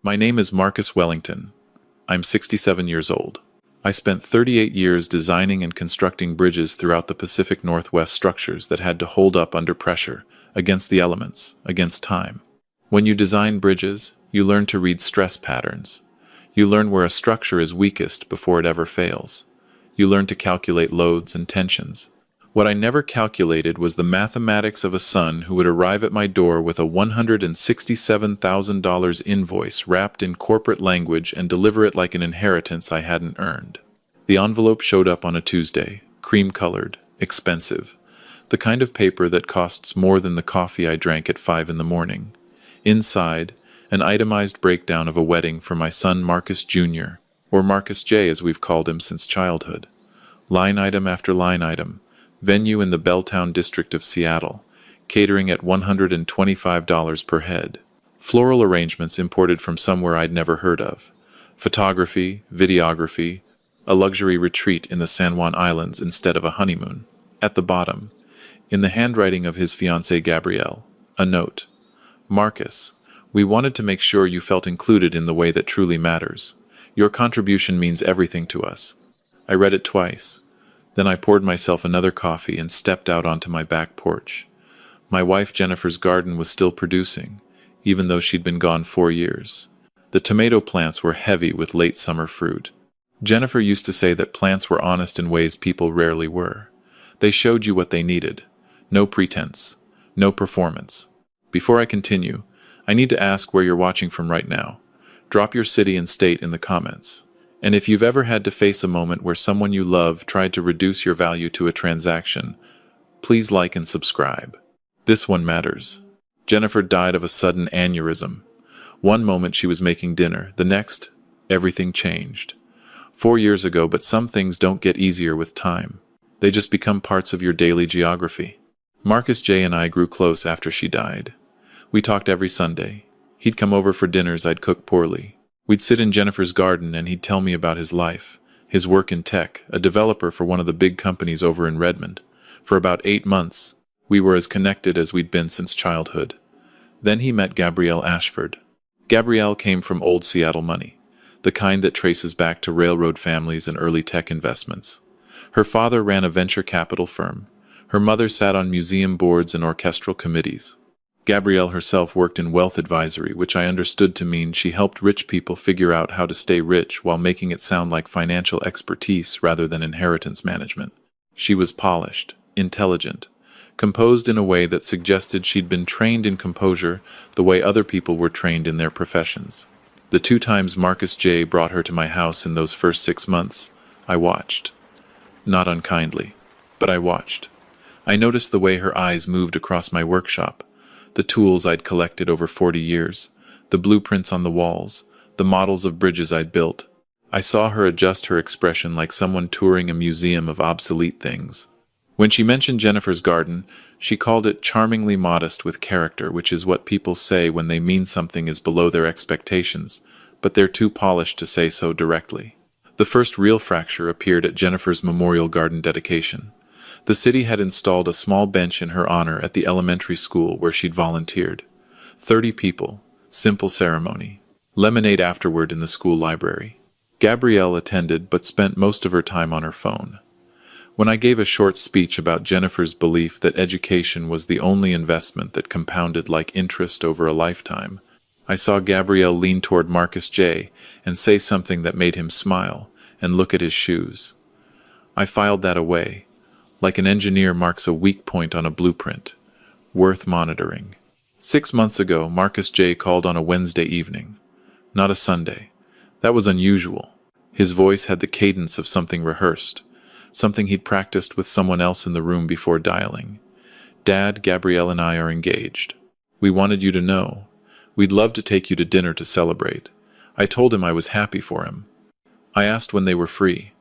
My name is Marcus Wellington. I'm 67 years old. I spent 38 years designing and constructing bridges throughout the Pacific Northwest, structures that had to hold up under pressure, against the elements, against time. When you design bridges, you learn to read stress patterns. You learn where a structure is weakest before it ever fails. You learn to calculate loads and tensions. What I never calculated was the mathematics of a son who would arrive at my door with a $167,000 invoice wrapped in corporate language and deliver it like an inheritance I hadn't earned. The envelope showed up on a Tuesday, cream-colored, expensive, the kind of paper that costs more than the coffee I drank at 5 in the morning. Inside, an itemized breakdown of a wedding for my son Marcus Jr., or Marcus J. as we've called him since childhood. Line item after line item. Venue in the Belltown district of Seattle, catering at $125 per head. Floral arrangements imported from somewhere I'd never heard of. Photography, videography, a luxury retreat in the San Juan Islands instead of a honeymoon. At the bottom, in the handwriting of his fiancée Gabrielle, a note. Marcus, we wanted to make sure you felt included in the way that truly matters. Your contribution means everything to us. I read it twice. Then I poured myself another coffee and stepped out onto my back porch. My wife Jennifer's garden was still producing, even though she'd been gone 4 years. The tomato plants were heavy with late summer fruit. Jennifer used to say that plants were honest in ways people rarely were. They showed you what they needed. No pretense. No performance. Before I continue, I need to ask where you're watching from right now. Drop your city and state in the comments. And if you've ever had to face a moment where someone you love tried to reduce your value to a transaction, please like and subscribe. This one matters. Jennifer died of a sudden aneurysm. One moment she was making dinner, the next, everything changed. 4 years ago, but some things don't get easier with time. They just become parts of your daily geography. Marcus J. and I grew close after she died. We talked every Sunday. He'd come over for dinners I'd cook poorly. We'd sit in Jennifer's garden and he'd tell me about his life, his work in tech, a developer for one of the big companies over in Redmond. For about 8 months, we were as connected as we'd been since childhood. Then he met Gabrielle Ashford. Gabrielle came from old Seattle money, the kind that traces back to railroad families and early tech investments. Her father ran a venture capital firm. Her mother sat on museum boards and orchestral committees. Gabrielle herself worked in wealth advisory, which I understood to mean she helped rich people figure out how to stay rich while making it sound like financial expertise rather than inheritance management. She was polished, intelligent, composed in a way that suggested she'd been trained in composure the way other people were trained in their professions. The 2 times Marcus J. brought her to my house in those first 6 months, I watched. Not unkindly, but I watched. I noticed the way her eyes moved across my workshop, the tools I'd collected over 40 years, the blueprints on the walls, the models of bridges I'd built. I saw her adjust her expression like someone touring a museum of obsolete things. When she mentioned Jennifer's garden, she called it charmingly modest with character, which is what people say when they mean something is below their expectations, but they're too polished to say so directly. The first real fracture appeared at Jennifer's memorial garden dedication. The city had installed a small bench in her honor at the elementary school where she'd volunteered. 30 people, simple ceremony. Lemonade afterward in the school library. Gabrielle attended but spent most of her time on her phone. When I gave a short speech about Jennifer's belief that education was the only investment that compounded like interest over a lifetime, I saw Gabrielle lean toward Marcus J. and say something that made him smile and look at his shoes. I filed that away, like an engineer marks a weak point on a blueprint. Worth monitoring. 6 months ago, Marcus J. called on a Wednesday evening. Not a Sunday. That was unusual. His voice had the cadence of something rehearsed, something he'd practiced with someone else in the room before dialing. Dad, Gabrielle and I are engaged. We wanted you to know. We'd love to take you to dinner to celebrate. I told him I was happy for him. I asked when they were free.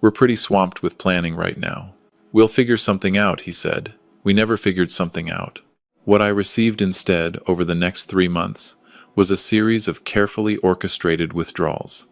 We're pretty swamped with planning right now. We'll figure something out, he said. We never figured something out. What I received instead, over the next 3 months, was a series of carefully orchestrated withdrawals.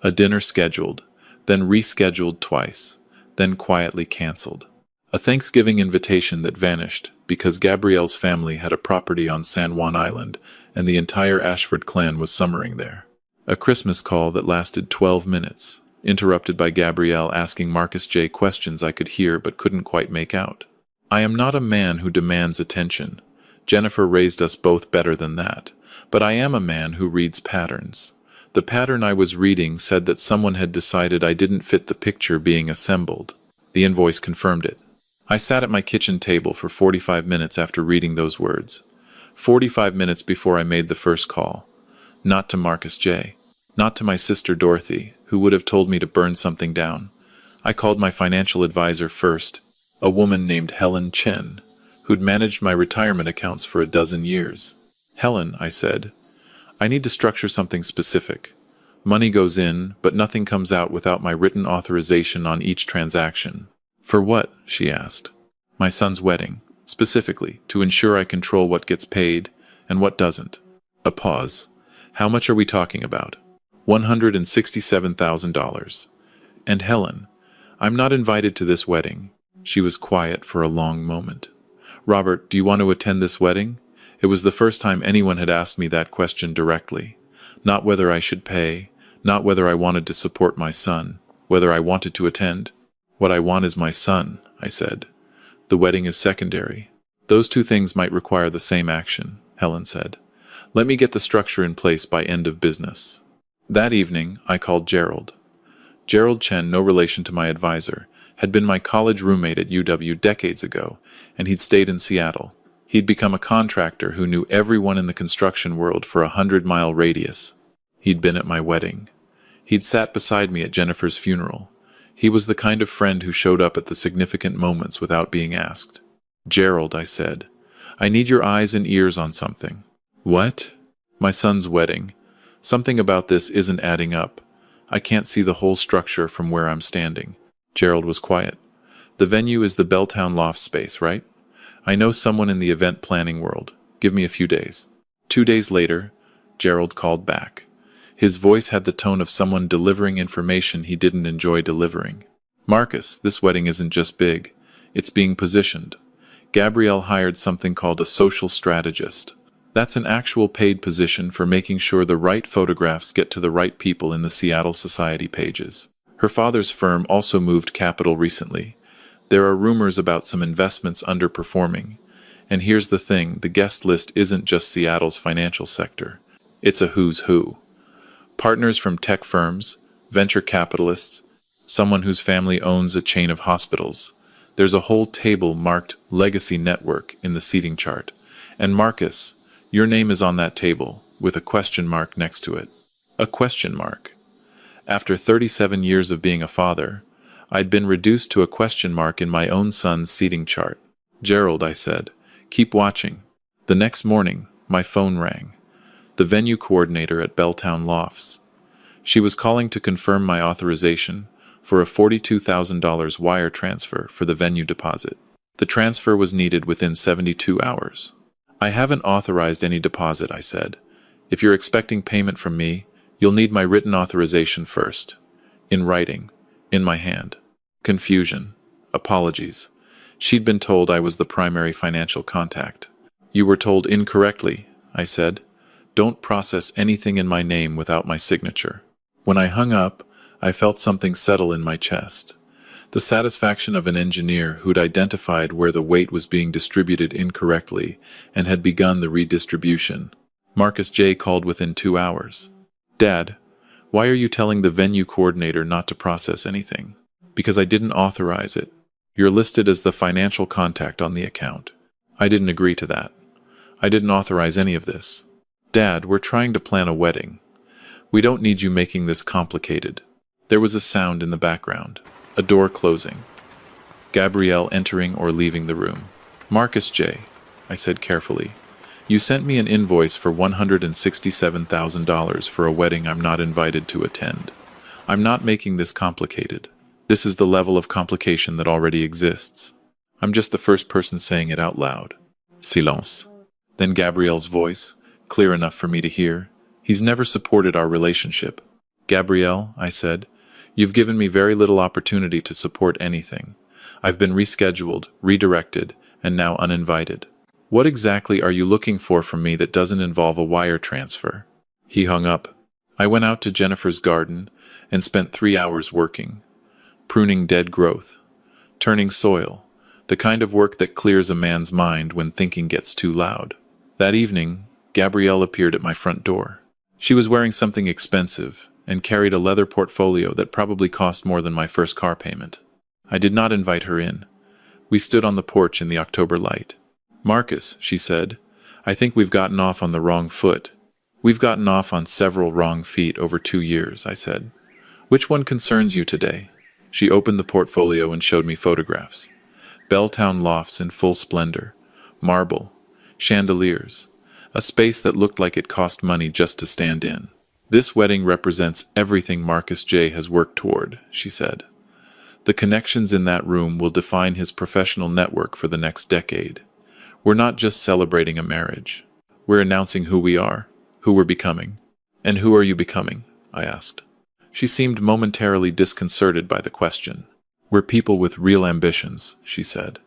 A dinner scheduled, then rescheduled twice, then quietly canceled. A Thanksgiving invitation that vanished because Gabrielle's family had a property on San Juan Island and the entire Ashford clan was summering there. A Christmas call that lasted 12 minutes, interrupted by Gabrielle asking Marcus J. questions I could hear but couldn't quite make out. I am not a man who demands attention. Jennifer raised us both better than that, but I am a man who reads patterns. The pattern I was reading said that someone had decided I didn't fit the picture being assembled. The invoice confirmed it. I sat at my kitchen table for 45 minutes after reading those words. 45 minutes before I made the first call. Not to Marcus J. Not to my sister Dorothy, who would have told me to burn something down. I called my financial advisor first, a woman named Helen Chen, who'd managed my retirement accounts for a dozen years. Helen, I said, I need to structure something specific. Money goes in, but nothing comes out without my written authorization on each transaction. For what? She asked. My son's wedding, specifically, to ensure I control what gets paid and what doesn't. A pause. How much are we talking about? $167,000. And Helen, I'm not invited to this wedding. She was quiet for a long moment. Robert, do you want to attend this wedding? It was the first time anyone had asked me that question directly. Not whether I should pay, not whether I wanted to support my son, whether I wanted to attend. What I want is my son, I said. The wedding is secondary. Those two things might require the same action, Helen said. Let me get the structure in place by end of business. That evening, I called Gerald. Gerald Chen, no relation to my advisor, had been my college roommate at UW decades ago, and he'd stayed in Seattle. He'd become a contractor who knew everyone in the construction world for a 100-mile radius. He'd been at my wedding. He'd sat beside me at Jennifer's funeral. He was the kind of friend who showed up at the significant moments without being asked. Gerald, I said, I need your eyes and ears on something. What? My son's wedding. Something about this isn't adding up. I can't see the whole structure from where I'm standing. Gerald was quiet. The venue is the Belltown loft space, right? I know someone in the event planning world. Give me a few days. 2 days later, Gerald called back. His voice had the tone of someone delivering information he didn't enjoy delivering. Marcus, this wedding isn't just big. It's being positioned. Gabrielle hired something called a social strategist. That's an actual paid position for making sure the right photographs get to the right people in the Seattle Society pages. Her father's firm also moved capital recently. There are rumors about some investments underperforming. And here's the thing, the guest list isn't just Seattle's financial sector. It's a who's who. Partners from tech firms, venture capitalists, someone whose family owns a chain of hospitals. There's a whole table marked Legacy Network in the seating chart. And Marcus, your name is on that table, with a question mark next to it. A question mark. After 37 years of being a father, I'd been reduced to a question mark in my own son's seating chart. Gerald, I said, keep watching. The next morning, my phone rang. The venue coordinator at Belltown Lofts. She was calling to confirm my authorization for a $42,000 wire transfer for the venue deposit. The transfer was needed within 72 hours. I haven't authorized any deposit, I said. If you're expecting payment from me, you'll need my written authorization first. In writing. In my hand. Confusion. Apologies. She'd been told I was the primary financial contact. You were told incorrectly, I said. Don't process anything in my name without my signature. When I hung up, I felt something settle in my chest. The satisfaction of an engineer who'd identified where the weight was being distributed incorrectly and had begun the redistribution. Marcus J. called within 2 hours. Dad, why are you telling the venue coordinator not to process anything? Because I didn't authorize it. You're listed as the financial contact on the account. I didn't agree to that. I didn't authorize any of this. Dad, we're trying to plan a wedding. We don't need you making this complicated. There was a sound in the background. A door closing. Gabrielle entering or leaving the room. Marcus J., I said carefully, you sent me an invoice for $167,000 for a wedding I'm not invited to attend. I'm not making this complicated. This is the level of complication that already exists. I'm just the first person saying it out loud. Silence. Then Gabrielle's voice, clear enough for me to hear. He's never supported our relationship. Gabrielle, I said, you've given me very little opportunity to support anything. I've been rescheduled, redirected, and now uninvited. What exactly are you looking for from me that doesn't involve a wire transfer? He hung up. I went out to Jennifer's garden and spent 3 hours working, pruning dead growth, turning soil, the kind of work that clears a man's mind when thinking gets too loud. That evening, Gabrielle appeared at my front door. She was wearing something expensive and carried a leather portfolio that probably cost more than my first car payment. I did not invite her in. We stood on the porch in the October light. "Marcus," she said, "I think we've gotten off on the wrong foot." "We've gotten off on several wrong feet over 2 years," I said. "Which one concerns you today?" She opened the portfolio and showed me photographs. Belltown lofts in full splendor, marble, chandeliers, a space that looked like it cost money just to stand in. "This wedding represents everything Marcus J. has worked toward," she said. "The connections in that room will define his professional network for the next decade. We're not just celebrating a marriage. We're announcing who we are, who we're becoming." "And who are you becoming?" I asked. She seemed momentarily disconcerted by the question. "We're people with real ambitions," she said,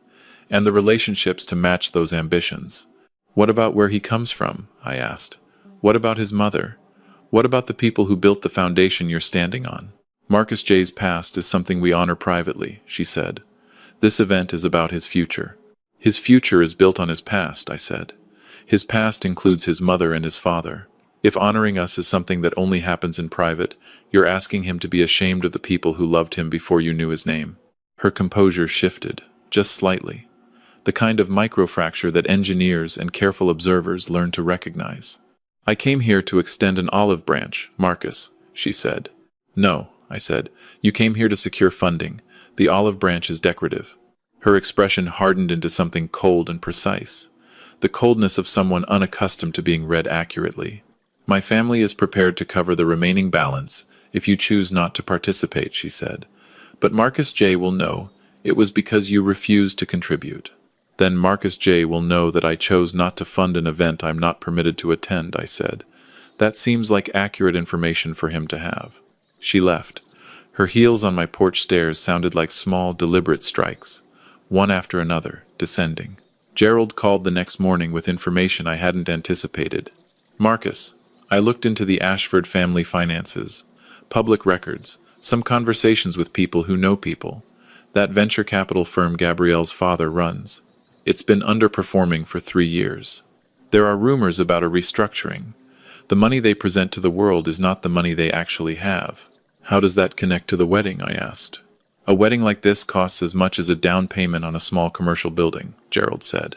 "and the relationships to match those ambitions." "What about where he comes from?" I asked. "What about his mother? What about the people who built the foundation you're standing on?" "Marcus J.'s past is something we honor privately," she said. "This event is about his future." "His future is built on his past," I said. "His past includes his mother and his father. If honoring us is something that only happens in private, you're asking him to be ashamed of the people who loved him before you knew his name." Her composure shifted, just slightly. The kind of microfracture that engineers and careful observers learn to recognize. "I came here to extend an olive branch, Marcus," she said. "No," I said. "You came here to secure funding. The olive branch is decorative." Her expression hardened into something cold and precise. The coldness of someone unaccustomed to being read accurately. "My family is prepared to cover the remaining balance if you choose not to participate," she said. "But Marcus J. will know it was because you refused to contribute." "Then Marcus J. will know that I chose not to fund an event I'm not permitted to attend," I said. "That seems like accurate information for him to have." She left. Her heels on my porch stairs sounded like small, deliberate strikes, one after another, descending. Gerald called the next morning with information I hadn't anticipated. "Marcus, I looked into the Ashford family finances, public records, some conversations with people who know people. That venture capital firm Gabrielle's father runs. It's been underperforming for 3 years. There are rumors about a restructuring. The money they present to the world is not the money they actually have." "How does that connect to the wedding?" I asked. "A wedding like this costs as much as a down payment on a small commercial building," Gerald said.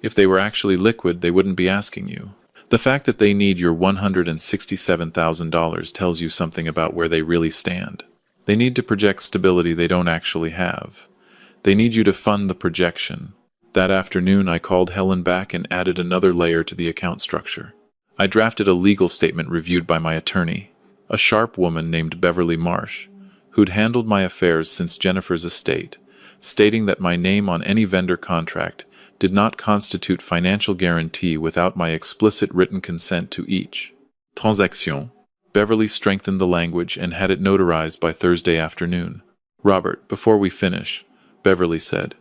"If they were actually liquid, they wouldn't be asking you. The fact that they need your $167,000 tells you something about where they really stand. They need to project stability they don't actually have. They need you to fund the projection." That afternoon, I called Helen back and added another layer to the account structure. I drafted a legal statement reviewed by my attorney, a sharp woman named Beverly Marsh, who'd handled my affairs since Jennifer's estate, stating that my name on any vendor contract did not constitute financial guarantee without my explicit written consent to each transaction. Beverly strengthened the language and had it notarized by Thursday afternoon. "Robert, before we finish," Beverly said,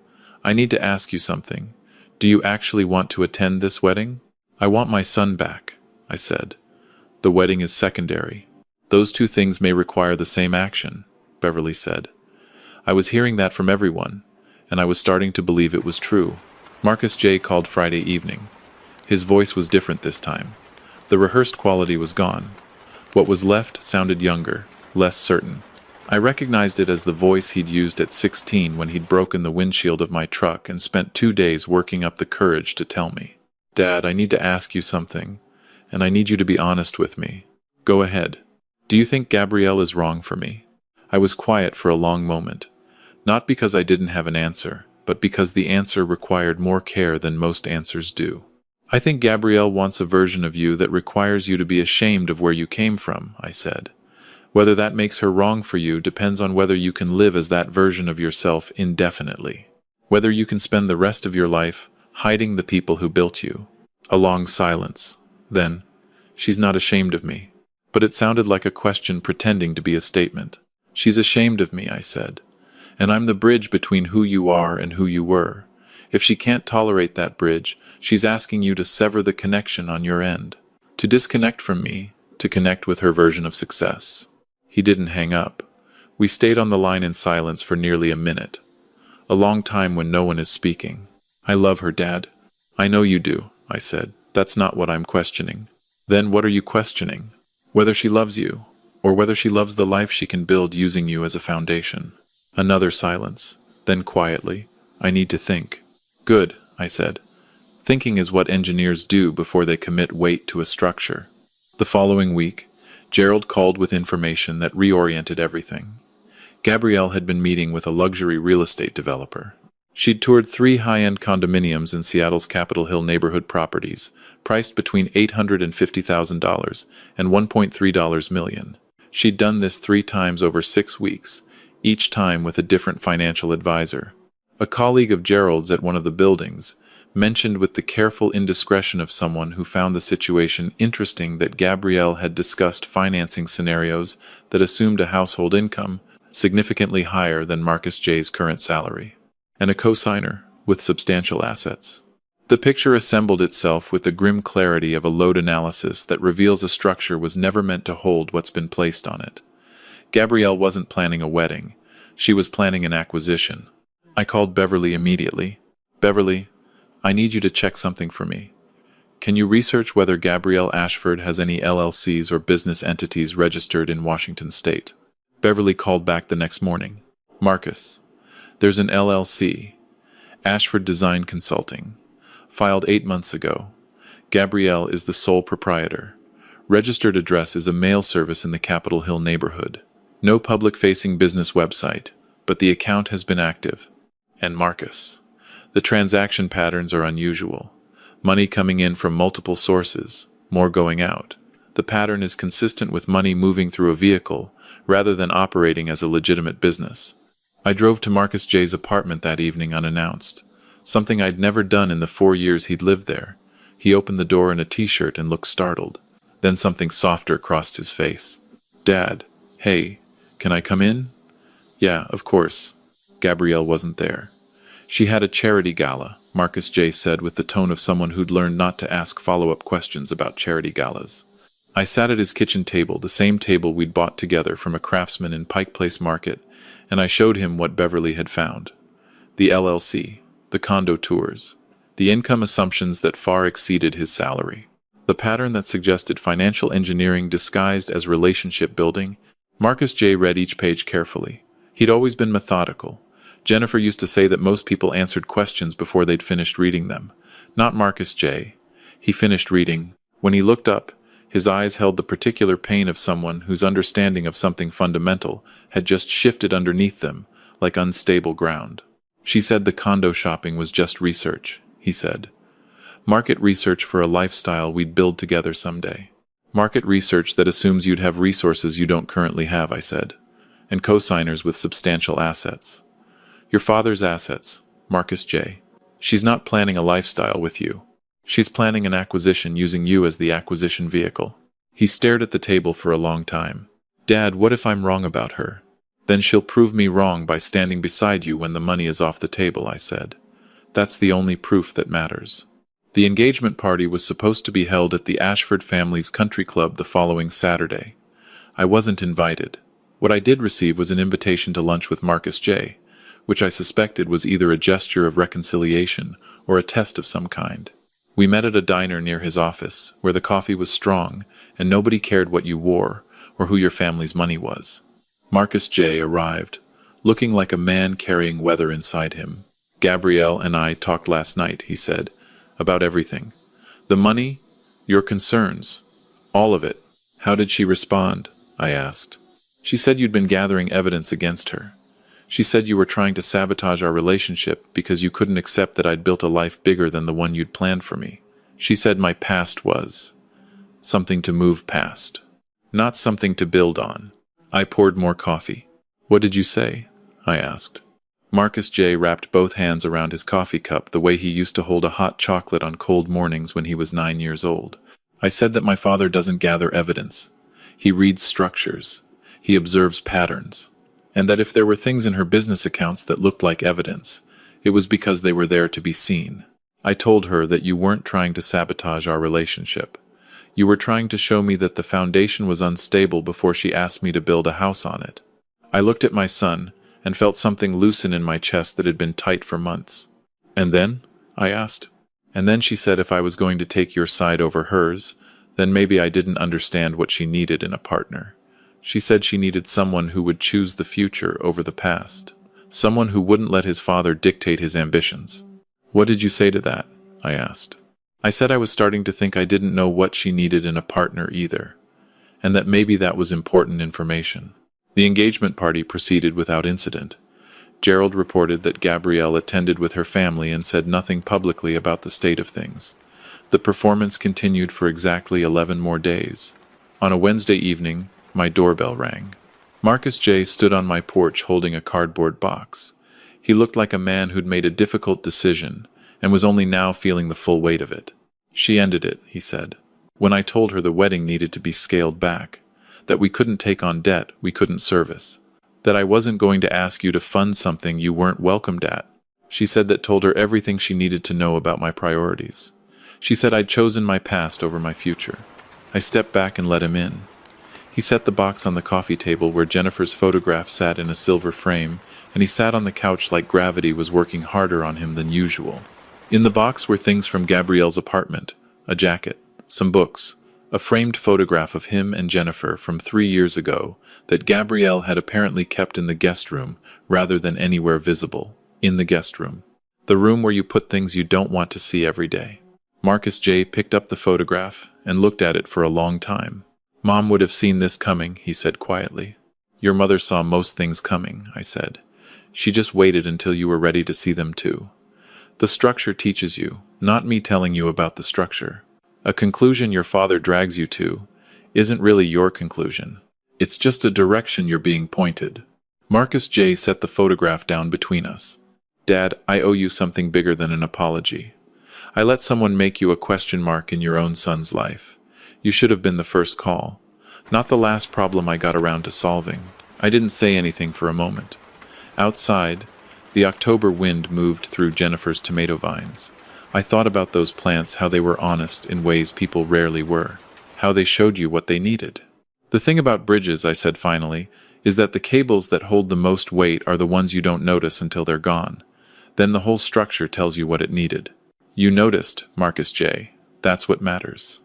"I need to ask you something. Do you actually want to attend this wedding?" "I want my son back," I said. "The wedding is secondary. Those two things may require the same action," Beverly said. I was hearing that from everyone, and I was starting to believe it was true. Marcus J. called Friday evening. His voice was different this time. The rehearsed quality was gone. What was left sounded younger, less certain. I recognized it as the voice he'd used at 16 when he'd broken the windshield of my truck and spent 2 days working up the courage to tell me. "Dad, I need to ask you something, and I need you to be honest with me." "Go ahead. Do you think Gabrielle is wrong for me?" I was quiet for a long moment, not because I didn't have an answer, but because the answer required more care than most answers do. "I think Gabrielle wants a version of you that requires you to be ashamed of where you came from," I said. "Whether that makes her wrong for you depends on whether you can live as that version of yourself indefinitely. Whether you can spend the rest of your life hiding the people who built you." A long silence. Then, "She's not ashamed of me." But it sounded like a question pretending to be a statement. "She's ashamed of me," I said. And I'm the bridge between who you are and who you were. If she can't tolerate that bridge, she's asking you to sever the connection on your end. To disconnect from me, to connect with her version of success. He didn't hang up. We stayed on the line in silence for nearly a minute. A long time when no one is speaking. I love her, Dad. I know you do, I said. That's not what I'm questioning. Then what are you questioning? Whether she loves you, or whether she loves the life she can build using you as a foundation. Another silence. Then quietly, I need to think. Good, I said. Thinking is what engineers do before they commit weight to a structure. The following week, Gerald called with information that reoriented everything. Gabrielle had been meeting with a luxury real estate developer. She'd toured 3 high-end condominiums in Seattle's Capitol Hill neighborhood properties, priced between $850,000 and $1.3 million. She'd done this 3 times over 6 weeks, each time with a different financial advisor. A colleague of Gerald's at one of the buildings mentioned with the careful indiscretion of someone who found the situation interesting that Gabrielle had discussed financing scenarios that assumed a household income significantly higher than Marcus J's current salary, and a co-signer with substantial assets. The picture assembled itself with the grim clarity of a load analysis that reveals a structure was never meant to hold what's been placed on it. Gabrielle wasn't planning a wedding. She was planning an acquisition. I called Beverly immediately. Beverly, I need you to check something for me. Can you research whether Gabrielle Ashford has any LLCs or business entities registered in Washington State? Beverly called back the next morning. Marcus, there's an LLC, Ashford Design Consulting, filed 8 months ago. Gabrielle is the sole proprietor. Registered address is a mail service in the Capitol Hill neighborhood. No public-facing business website, but the account has been active. And Marcus, the transaction patterns are unusual. Money coming in from multiple sources, more going out. The pattern is consistent with money moving through a vehicle, rather than operating as a legitimate business. I drove to Marcus J's apartment that evening unannounced, something I'd never done in the 4 years he'd lived there. He opened the door in a t-shirt and looked startled. Then something softer crossed his face. Dad, hey, can I come in? Yeah, of course. Gabrielle wasn't there. She had a charity gala, Marcus J said with the tone of someone who'd learned not to ask follow-up questions about charity galas. I sat at his kitchen table, the same table we'd bought together from a craftsman in Pike Place Market, and I showed him what Beverly had found. The LLC, the condo tours, the income assumptions that far exceeded his salary. The pattern that suggested financial engineering disguised as relationship building. Marcus J read each page carefully. He'd always been methodical. Jennifer used to say that most people answered questions before they'd finished reading them. Not Marcus J. He finished reading. When he looked up, his eyes held the particular pain of someone whose understanding of something fundamental had just shifted underneath them, like unstable ground. She said the condo shopping was just research, he said. Market research for a lifestyle we'd build together someday. Market research that assumes you'd have resources you don't currently have, I said, and co-signers with substantial assets. Your father's assets, Marcus J. She's not planning a lifestyle with you. She's planning an acquisition using you as the acquisition vehicle. He stared at the table for a long time. Dad, what if I'm wrong about her? Then she'll prove me wrong by standing beside you when the money is off the table, I said. That's the only proof that matters. The engagement party was supposed to be held at the Ashford family's country club the following Saturday. I wasn't invited. What I did receive was an invitation to lunch with Marcus J., which I suspected was either a gesture of reconciliation or a test of some kind. We met at a diner near his office, where the coffee was strong, and nobody cared what you wore or who your family's money was. Marcus J. arrived, looking like a man carrying weather inside him. Gabrielle and I talked last night, he said, about everything. The money, your concerns, all of it. How did she respond? I asked. She said you'd been gathering evidence against her. She said you were trying to sabotage our relationship because you couldn't accept that I'd built a life bigger than the one you'd planned for me. She said my past was something to move past, not something to build on. I poured more coffee. What did you say? I asked. Marcus J. wrapped both hands around his coffee cup the way he used to hold a hot chocolate on cold mornings when he was 9 years old. I said that my father doesn't gather evidence. He reads structures. He observes patterns. and that if there were things in her business accounts that looked like evidence, it was because they were there to be seen. I told her that you weren't trying to sabotage our relationship. You were trying to show me that the foundation was unstable before she asked me to build a house on it. I looked at my son and felt something loosen in my chest that had been tight for months. And then? I asked. And then she said if I was going to take your side over hers, then maybe I didn't understand what she needed in a partner. She said she needed someone who would choose the future over the past. Someone who wouldn't let his father dictate his ambitions. What did you say to that? I asked. I said I was starting to think I didn't know what she needed in a partner either, and that maybe that was important information. The engagement party proceeded without incident. Gerald reported that Gabrielle attended with her family and said nothing publicly about the state of things. The performance continued for exactly 11 more days. On a Wednesday evening, my doorbell rang. Marcus J. stood on my porch holding a cardboard box. He looked like a man who'd made a difficult decision and was only now feeling the full weight of it. She ended it, he said. When I told her the wedding needed to be scaled back, that we couldn't take on debt we couldn't service, that I wasn't going to ask you to fund something you weren't welcomed at. She said that told her everything she needed to know about my priorities. She said I'd chosen my past over my future. I stepped back and let him in. He set the box on the coffee table where Jennifer's photograph sat in a silver frame, and he sat on the couch like gravity was working harder on him than usual. In the box were things from Gabrielle's apartment, a jacket, some books, a framed photograph of him and Jennifer from 3 years ago that Gabrielle had apparently kept in the guest room rather than anywhere visible, in the guest room. The room where you put things you don't want to see every day. Marcus J. picked up the photograph and looked at it for a long time. Mom would have seen this coming, he said quietly. Your mother saw most things coming, I said. She just waited until you were ready to see them too. The structure teaches you, not me telling you about the structure. A conclusion your father drags you to isn't really your conclusion. It's just a direction you're being pointed. Marcus J. set the photograph down between us. Dad, I owe you something bigger than an apology. I let someone make you a question mark in your own son's life. You should have been the first call, not the last problem I got around to solving. I didn't say anything for a moment. Outside, the October wind moved through Jennifer's tomato vines. I thought about those plants, how they were honest in ways people rarely were, how they showed you what they needed. The thing about bridges, I said finally, is that the cables that hold the most weight are the ones you don't notice until they're gone. Then the whole structure tells you what it needed. You noticed, Marcus J. That's what matters.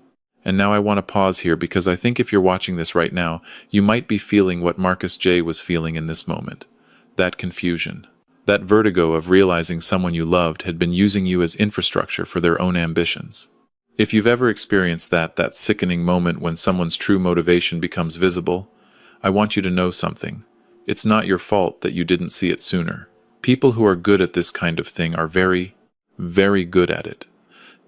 And now I want to pause here because I think if you're watching this right now, you might be feeling what Marcus J. was feeling in this moment. That confusion. That vertigo of realizing someone you loved had been using you as infrastructure for their own ambitions. If you've ever experienced that sickening moment when someone's true motivation becomes visible, I want you to know something. It's not your fault that you didn't see it sooner. People who are good at this kind of thing are very, very good at it.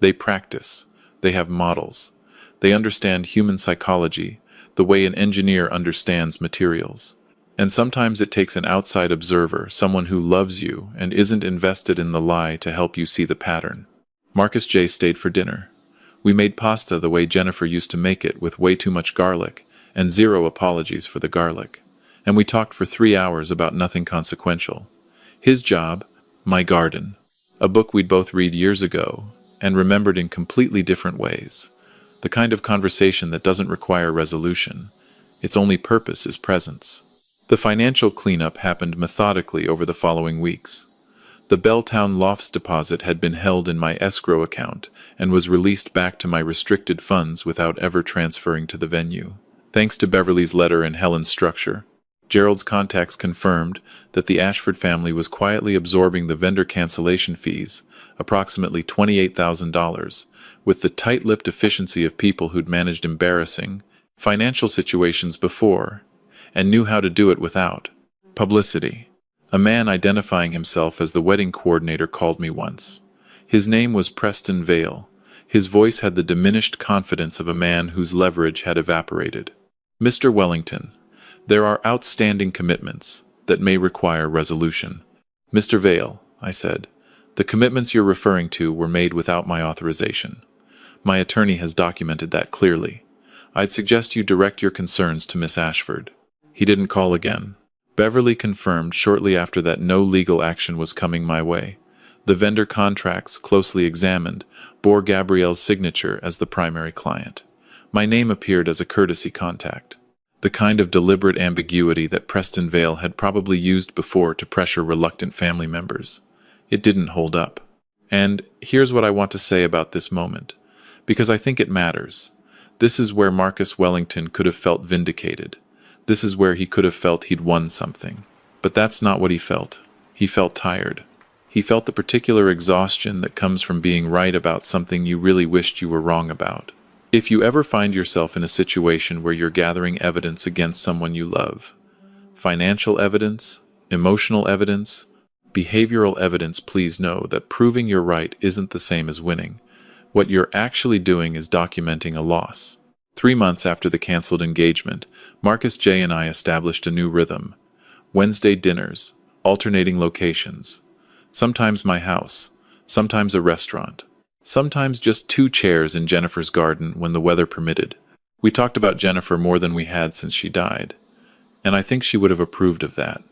They practice. They have models. They understand human psychology, the way an engineer understands materials. And sometimes it takes an outside observer, someone who loves you and isn't invested in the lie to help you see the pattern. Marcus J. stayed for dinner. We made pasta the way Jennifer used to make it, with way too much garlic, and zero apologies for the garlic. And we talked for 3 hours about nothing consequential. His job, my garden. A book we'd both read years ago, and remembered in completely different ways. The kind of conversation that doesn't require resolution. Its only purpose is presence. The financial cleanup happened methodically over the following weeks. The Belltown Lofts deposit had been held in my escrow account and was released back to my restricted funds without ever transferring to the venue. Thanks to Beverly's letter and Helen's structure, Gerald's contacts confirmed that the Ashford family was quietly absorbing the vendor cancellation fees, approximately $28,000, with the tight-lipped efficiency of people who'd managed embarrassing financial situations before and knew how to do it without publicity. A man identifying himself as the wedding coordinator called me once. His name was Preston Vale. His voice had the diminished confidence of a man whose leverage had evaporated. Mr. Wellington, there are outstanding commitments that may require resolution. Mr. Vale, I said, the commitments you're referring to were made without my authorization. My attorney has documented that clearly. I'd suggest you direct your concerns to Miss Ashford. He didn't call again. Beverly confirmed shortly after that no legal action was coming my way. The vendor contracts, closely examined, bore Gabrielle's signature as the primary client. My name appeared as a courtesy contact. The kind of deliberate ambiguity that Preston Vale had probably used before to pressure reluctant family members. It didn't hold up. And here's what I want to say about this moment, because I think it matters. This is where Marcus Wellington could have felt vindicated. This is where he could have felt he'd won something. But that's not what he felt. He felt tired. He felt the particular exhaustion that comes from being right about something you really wished you were wrong about. If you ever find yourself in a situation where you're gathering evidence against someone you love, financial evidence, emotional evidence, behavioral evidence, please know that proving you're right isn't the same as winning. What you're actually doing is documenting a loss. 3 months after the canceled engagement, Marcus J. and I established a new rhythm. Wednesday dinners, alternating locations. Sometimes my house, sometimes a restaurant. Sometimes just 2 chairs in Jennifer's garden when the weather permitted. We talked about Jennifer more than we had since she died, and I think she would have approved of that.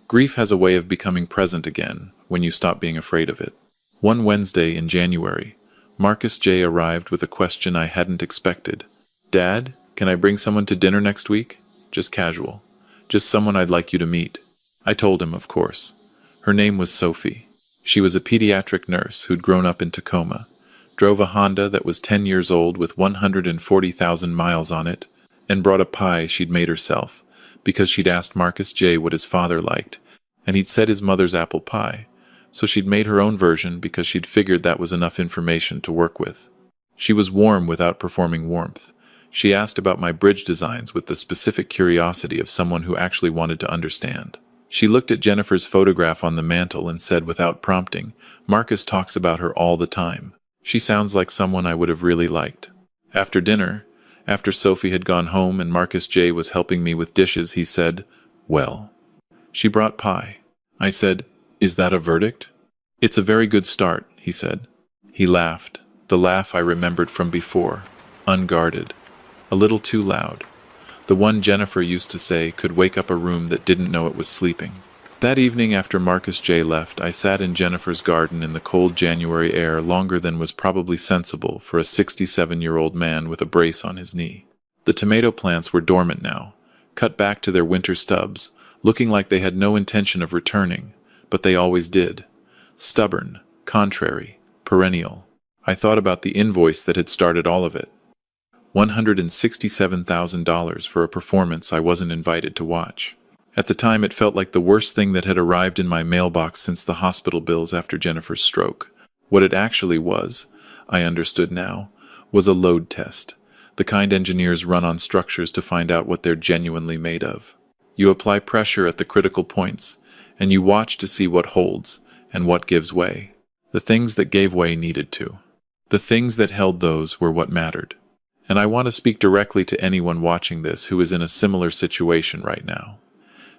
Grief has a way of becoming present again when you stop being afraid of it. One Wednesday in January, Marcus J. arrived with a question I hadn't expected. "Dad, can I bring someone to dinner next week? Just casual. Just someone I'd like you to meet." I told him, of course. Her name was Sophie. She was a pediatric nurse who'd grown up in Tacoma, drove a Honda that was 10 years old with 140,000 miles on it, and brought a pie she'd made herself, because she'd asked Marcus J. what his father liked, and he'd said his mother's apple pie, so she'd made her own version because she'd figured that was enough information to work with. She was warm without performing warmth. She asked about my bridge designs with the specific curiosity of someone who actually wanted to understand. She looked at Jennifer's photograph on the mantel and said without prompting, "Marcus talks about her all the time. She sounds like someone I would have really liked." After dinner, after Sophie had gone home and Marcus J. was helping me with dishes, he said, "Well, she brought pie." I said, "Is that a verdict?" "It's a very good start," he said. He laughed, the laugh I remembered from before, unguarded, a little too loud. The one Jennifer used to say could wake up a room that didn't know it was sleeping. That evening after Marcus J. left, I sat in Jennifer's garden in the cold January air longer than was probably sensible for a 67-year-old man with a brace on his knee. The tomato plants were dormant now, cut back to their winter stubs, looking like they had no intention of returning, but they always did. Stubborn, contrary, perennial. I thought about the invoice that had started all of it. $167,000 for a performance I wasn't invited to watch. At the time, it felt like the worst thing that had arrived in my mailbox since the hospital bills after Jennifer's stroke. What it actually was, I understood now, was a load test, the kind engineers run on structures to find out what they're genuinely made of. You apply pressure at the critical points, and you watch to see what holds and what gives way. The things that gave way needed to. The things that held those were what mattered. And I want to speak directly to anyone watching this who is in a similar situation right now.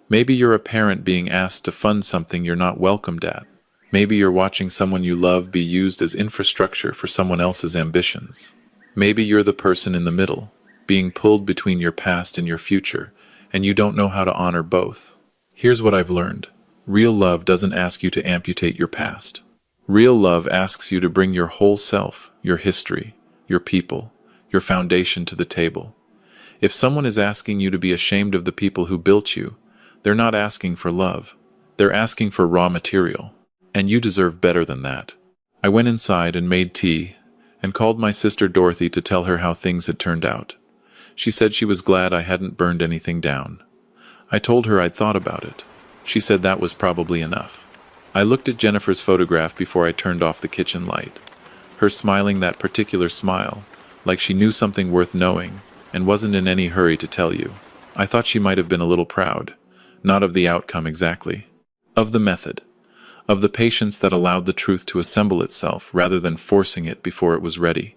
Maybe you're a parent being asked to fund something you're not welcomed at. Maybe you're watching someone you love be used as infrastructure for someone else's ambitions. Maybe you're the person in the middle, being pulled between your past and your future, and you don't know how to honor both. Here's what I've learned. Real love doesn't ask you to amputate your past. Real love asks you to bring your whole self, your history, your people, your foundation to the table. If someone is asking you to be ashamed of the people who built you, they're not asking for love. They're asking for raw material. And you deserve better than that. I went inside and made tea, and called my sister Dorothy to tell her how things had turned out. She said she was glad I hadn't burned anything down. I told her I'd thought about it. She said that was probably enough. I looked at Jennifer's photograph before I turned off the kitchen light. Her smiling that particular smile, like she knew something worth knowing, and wasn't in any hurry to tell you. I thought she might have been a little proud. Not of the outcome exactly. Of the method. Of the patience that allowed the truth to assemble itself rather than forcing it before it was ready.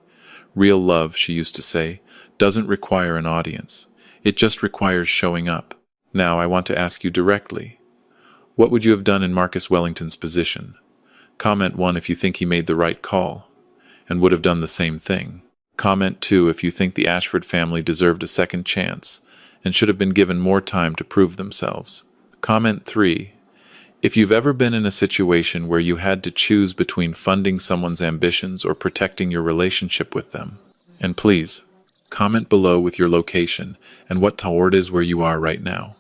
Real love, she used to say, doesn't require an audience. It just requires showing up. Now I want to ask you directly. What would you have done in Marcus Wellington's position? Comment 1 if you think he made the right call, and would have done the same thing. Comment 2 if you think the Ashford family deserved a second chance, and should have been given more time to prove themselves. Comment 3. If you've ever been in a situation where you had to choose between funding someone's ambitions or protecting your relationship with them. And please, comment below with your location and what tower it is where you are right now.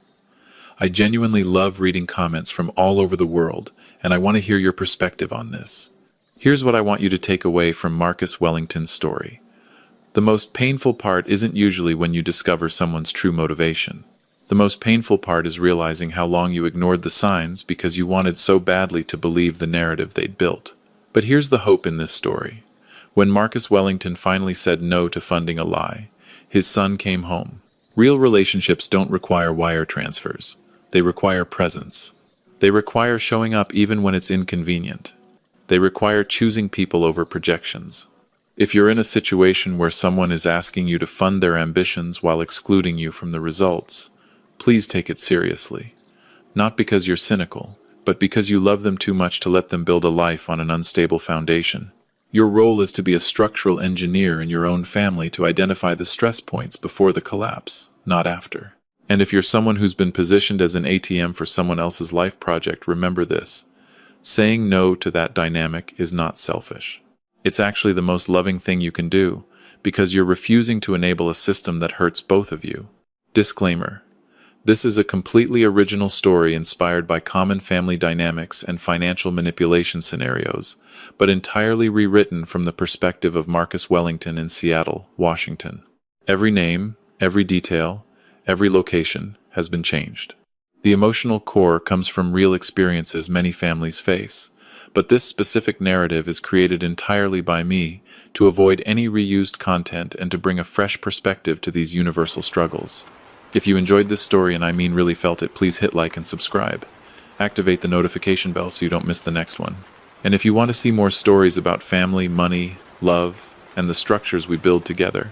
I genuinely love reading comments from all over the world, and I want to hear your perspective on this. Here's what I want you to take away from Marcus Wellington's story. The most painful part isn't usually when you discover someone's true motivation. The most painful part is realizing how long you ignored the signs because you wanted so badly to believe the narrative they'd built. But here's the hope in this story. When Marcus Wellington finally said no to funding a lie, his son came home. Real relationships don't require wire transfers. They require presence. They require showing up even when it's inconvenient. They require choosing people over projections. If you're in a situation where someone is asking you to fund their ambitions while excluding you from the results, please take it seriously. Not because you're cynical, but because you love them too much to let them build a life on an unstable foundation. Your role is to be a structural engineer in your own family to identify the stress points before the collapse, not after. And if you're someone who's been positioned as an ATM for someone else's life project, remember this. Saying no to that dynamic is not selfish. It's actually the most loving thing you can do, because you're refusing to enable a system that hurts both of you. Disclaimer. This is a completely original story inspired by common family dynamics and financial manipulation scenarios, but entirely rewritten from the perspective of Marcus Wellington in Seattle, Washington. Every name, every detail, every location has been changed. The emotional core comes from real experiences many families face, but this specific narrative is created entirely by me to avoid any reused content and to bring a fresh perspective to these universal struggles. If you enjoyed this story, and I mean really felt it, please hit like and subscribe. Activate the notification bell so you don't miss the next one. And if you want to see more stories about family, money, love, and the structures we build together,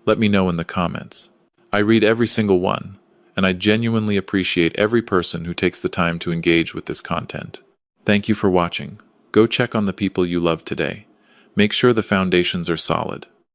let me know in the comments. I read every single one, and I genuinely appreciate every person who takes the time to engage with this content. Thank you for watching. Go check on the people you love today. Make sure the foundations are solid.